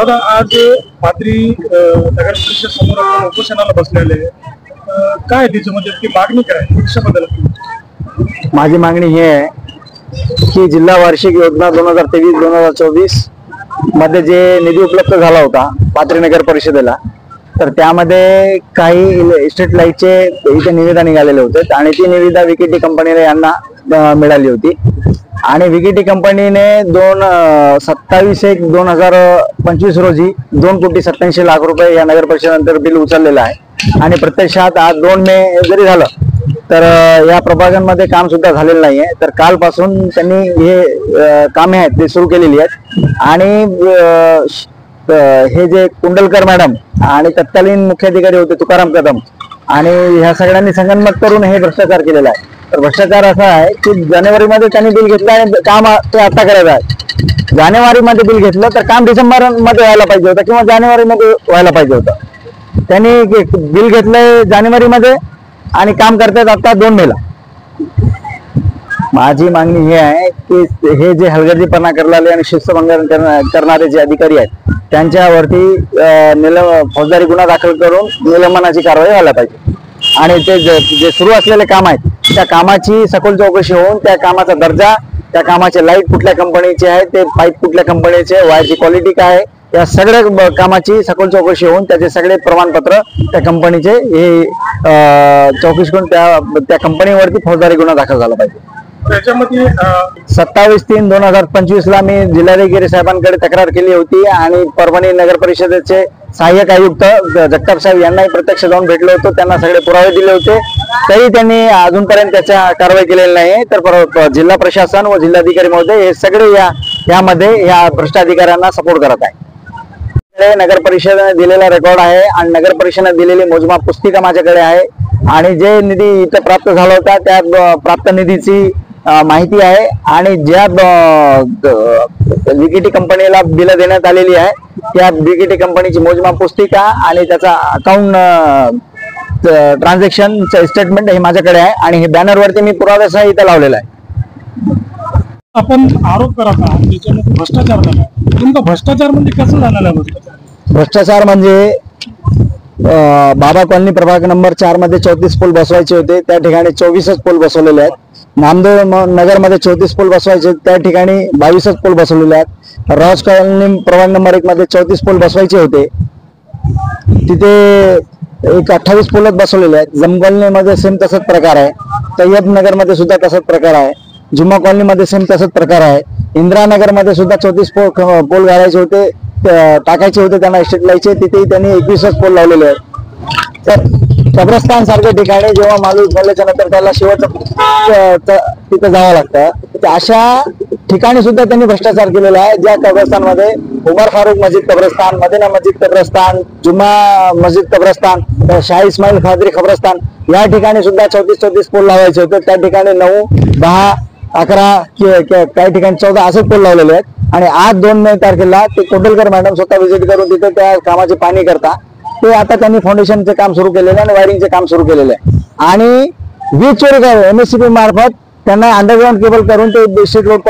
दादा आज पाथरी नगर परिषद समोर आपण उपोषणाला बसलेले काय त्याच्यामध्ये ती मागणी काय कशाबद्दल? माझी मागणी ही आहे की जिल्हा वार्षिक योजना 2023-2024 मध्ये जे निधी उपलब्ध झाला होता पाथरी नगर परिषदेला, तर त्यामध्ये काही स्ट्रीट लाईटचे इथे निविदा निघालेले होते आणि ती निविदा विकेटी कंपनीने यांना मिळाली होती आणि विकेटी कंपनीने 27/1/2025 रोजी 2,87,00,000 रुपये या नगर परिषदेनंतर बिल उचललेलं आहे आणि प्रत्यक्षात आज 2 मे जरी झालं तर या प्रभागांमध्ये काम सुद्धा झालेलं नाहीये। तर कालपासून त्यांनी हे कामे आहेत ते सुरू केलेली आहेत आणि हे जे कुंडलकर मॅडम आणि तत्कालीन मुख्याधिकारी होते तुकाराम कदम आणि ह्या सगळ्यांनी संगनमत करून हे भ्रष्टाचार केलेला आहे। तर भ्रष्टाचार असा आहे की जानेवारीमध्ये त्यांनी बिल घेतलं आणि काम ते आता करायचं आहे। जानेवारीमध्ये बिल घेतलं तर काम डिसेंबरमध्ये व्हायला पाहिजे होतं किंवा जानेवारीमध्ये व्हायला पाहिजे होतं। त्यांनी बिल घेतलंय जानेवारीमध्ये आणि काम करतात आता 2 मेला। माझी मागणी ही आहे की हे जे हलगर्जीपणा करणारे आणि शिस्तभंग करणारे जे अधिकारी आहेत त्यांच्यावरती फौजदारी गुन्हा दाखल करून निलंबनाची कारवाई व्हायला पाहिजे आणि ते जे सुरू असलेले काम आहेत त्या कामाची सखोल चौकशी होऊन त्या कामाचा दर्जा, त्या कामाचे लाईट कुठल्या कंपनीचे आहे, ते पाईप कुठल्या कंपनीचे, वायरची क्वालिटी काय आहे, या सगळ्या कामाची सखोल चौकशी होऊन त्याचे सगळे प्रमाणपत्र त्या कंपनीचे हे चौकशी करून त्या कंपनीवरती फौजदारी गुन्हा दाखल झाला पाहिजे। त्याच्यामध्ये 27/3/2025 ला मी जिल्हाधिकारी साहेबांकडे तक्रार केली होती आणि परभणी नगर परिषदेचे सहाय्यक आयुक्त जगताप साहेब यांनाही प्रत्यक्ष जाऊन भेटलो होतो, त्यांना सगळे पुरावे दिले होते, तरी त्यांनी अजूनपर्यंत त्याच्या कारवाई केलेली नाही। तर जिल्हा प्रशासन व जिल्हाधिकारी महोदय हे सगळे यामध्ये या भ्रष्ट अधिकाऱ्यांना सपोर्ट करत आहे। नगर परिषदेने दिलेला रेकॉर्ड आहे आणि नगर परिषदेने दिलेली मोजमाप पुस्तिका माझ्याकडे आहे आणि जे निधी इथे प्राप्त झाला होता त्या प्राप्त निधीची माहिती आहे आणि ज्या विकेटी कंपनीला बिल देण्यात आलेली आहे त्या विकेटी कंपनीची मोजमाप पुस्तिका आणि त्याचा अकाउंट ट्रान्झॅक्शन स्टेटमेंट हे माझ्याकडे आहे आणि हे बॅनरवरती मी पुराव्यासह इथे लावलेला आहे। आपण आरोप करत आहात त्याच्यामध्ये भ्रष्टाचार झाला, नेमका भ्रष्टाचार म्हणजे कसं झालेला आहे? भ्रष्टाचार म्हणजे बाबा कॉलनी प्रभाग नंबर 4 मध्ये 34 पोल बसवायचे होते, त्या ठिकाणी 24च पोल बसवलेले आहेत। नामदेव नगर मध्ये 34 पोल बसवायचे, त्या ठिकाणी 22च पोल बसवलेले आहेत। रॉज कॉलनी प्रभाग नंबर 1 मध्ये 34 पोल बसवायचे होते, तिथे एक 28 पोलच बसवलेले आहेत। जम कॉलनी मध्ये सेम तसाच प्रकार आहे, तय्यब नगर मध्ये सुद्धा तसाच प्रकार आहे, जुम्मा कॉलनी मध्ये सेम तसाच प्रकार आहे, इंदिरानगर मध्ये सुद्धा 34 पोल घालायचे होते, टाकायचे होते त्यांना इस्टेट लाईटचे, तिथेही त्यांनी 21च पोल लावलेले आहेत। तर कब्रस्तान सारख्या ठिकाणी जेव्हा माणूस झाल्याच्या नंतर त्याला शेवटचं तिथं जावं लागतं, तर अशा ठिकाणी सुद्धा त्यांनी भ्रष्टाचार केलेला आहे। ज्या कब्रस्तानमध्ये उमर फारूक मस्जिद कब्रस्तान, मदिना मस्जिद कब्रस्तान, जुम्मा मस्जिद कब्रस्तान, शाही इस्माईल खादरी कब्रस्तान या ठिकाणी सुद्धा 34 पोल लावायचे होते, त्या ठिकाणी 9, 10, 11 काही ठिकाणी 14 असे पोल लावलेले आहेत आणि आज 2 मे तारखेला ते कोंडलकर मॅडम स्वतः व्हिजिट करून तिथे त्या कामाची पाहणी करता ते आता त्यांनी फाउंडेशनचे काम सुरू केलेले आणि वायरिंगचे काम सुरू केलेले आहे आणि वीज चोरी करून MSCB मार्फत त्यांना अंडरग्राउंड केबल करून ते स्ट्रीट रोड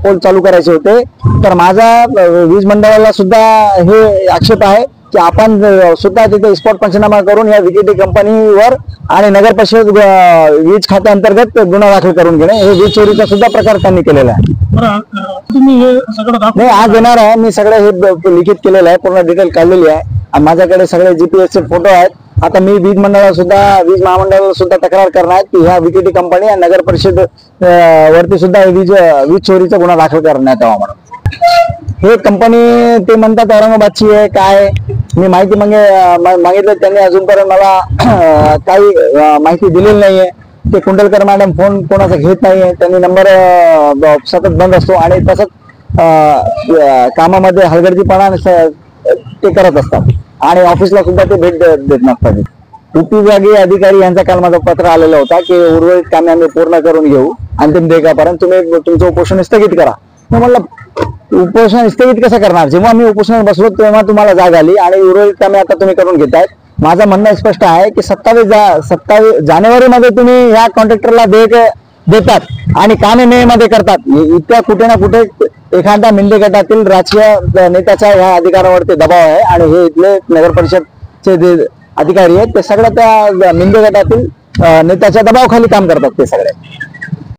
पोल चालू करायचे होते। तर माझा वीज मंडळाला सुद्धा हे आक्षेप आहे की आपण सुद्धा तिथे स्पॉट पंचनामा करून या विकेटी कंपनीवर आणि नगर परिषद वीज खात्याअंतर्गत गुन्हा दाखल करून घेणे, हे वीज चोरीचा सुद्धा प्रकार त्यांनी केलेला आहे। तुम्ही हे सगळं नाही आज येणार आहे, मी सगळं हे लिखित केलेलं आहे, पूर्ण डिटेल काढलेली आहे आणि माझ्याकडे सगळे GPS चे फोटो आहेत। आता मी वीज महामंडळाला सुद्धा तक्रार करणार आहे की ह्या विकेटी कंपनी आणि नगर परिषद वरती सुद्धा वीज चोरीचा गुन्हा दाखल करण्यात यावा म्हणून। हे कंपनी ते म्हणतात औरंगाबादची आहे, काय मी माहिती मागितलं त्यांनी अजूनपर्यंत मला काही माहिती दिलेली नाहीये। ते कुंडलकर मॅडम फोन कोणाचा घेत नाहीये, त्यांनी नंबर सतत बंद असतो आणि तसंच कामामध्ये हलगर्जीपणा ते करत असतात आणि ऑफिसला सुद्धा ते भेट देत नसतात। उपविभागीय अधिकारी यांचा काल माझा पत्र आलेला होता की उर्वरित कामे आम्ही पूर्ण करून घेऊ, अंतिम देयकापर्यंत तुम्ही तुमचं उपोषण स्थगित करा। मी म्हटलं उपोषण स्थगित कसं करणार, जेव्हा मी उपोषणात बसलो तेव्हा तुम्हाला जाग आली आणि उर्वरित कामे आता तुम्ही करून घेतायत। माझं म्हणणं स्पष्ट आहे की 27 जानेवारीमध्ये तुम्ही ह्या कॉन्ट्रॅक्टरला देतात आणि कामे मे मध्ये करतात, इतक्या कुठे ना कुठे एखाद्या मिंदे गटातील राजकीय नेत्याचा ह्या अधिकारावरती दबाव आहे आणि हे इथले नगर परिषदचे जे अधिकारी आहेत ते सगळ्या त्या मिंदे गटातील नेत्याच्या दबावाखाली काम करतात ते सगळे.